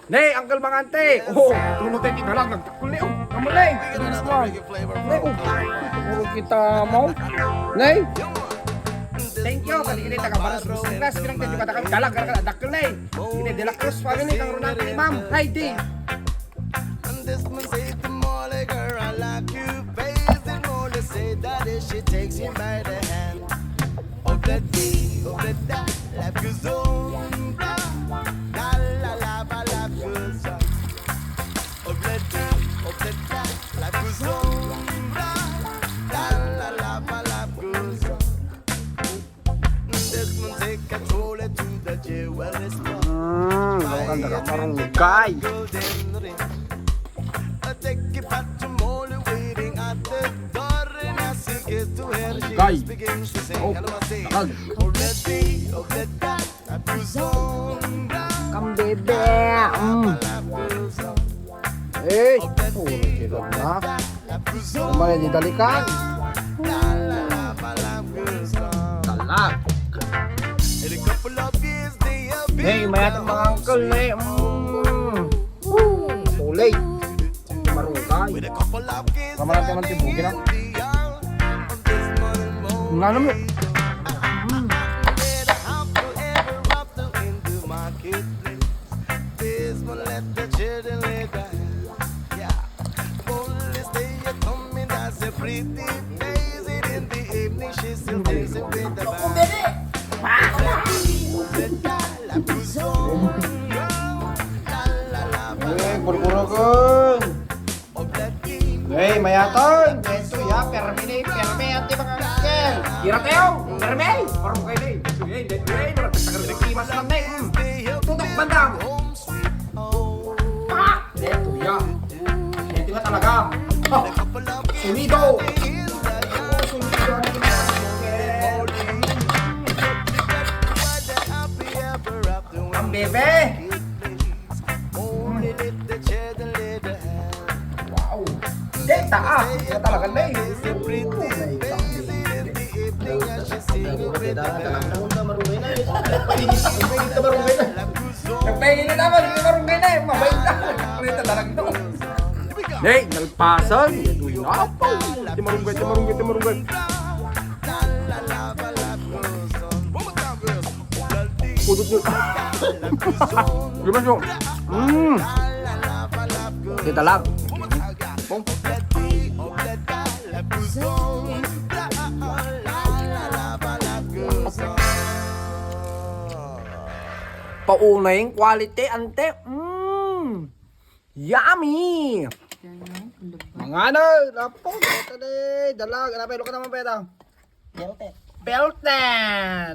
Nay, Uncle Mangante. Oh, tulog tayo tinalag. Nagtakuli. Oh, kamalay. Nay, oh. Puro kita mo. Nay. Thank you. Kali taga balas Rosas. Pinang tayo kata kami dalag kala dakkel nay. Ini De La Cruz family kang runang ni Ma'am Heidi. And this man say to Molly, girl, I like you. Face and Molly say that if she takes him by the hand. Of that day, of that that, life goes on. La la la, la, life goes on. Of that day, of that that, life goes on. La la la, la, life goes on. This man take control to the jewelry store. Ang daga parang gay. Take it back to Molly waiting at the door, and as he gets to her, she Guy. begins to sing. Oh, Hello, I say, takal. oh, let me, oh, let that, life goes on. Kam bebe. Life goes on. Eh, puro kita na. Life goes on. Kumalay di dalikan. La la la, my life goes on. Talag. In a couple of years, they have been Nay, mayat mga uncle nay. Tulay. Marungkay. with a couple of kids. Sama natin naman tibukin na. Nga naman. Eh, puro-puro. Hey, mayatan. Ito ya, perme anti mga uncle. Kira kayo, perme. Parang kayo na eh. Tagal na kimas lang na eh. Tutok bandang. Ito ya. Ito nga talaga. Sumido. Sumido. Ang bebe. Wow. Dek taas. Kaya talaga na eh. Nagpahingin na naman, hindi marunggay na eh. Mabait na. Kulita talaga ito. Hey, nalpasan. Uy, napo. Di marunggay. Pudot nyo. Gimana nyo? Kita lang. Bong. Pauna yung quality, ante. Yummy! Mga ano, lapo, dalag, ano, pero ka naman peta? Belted.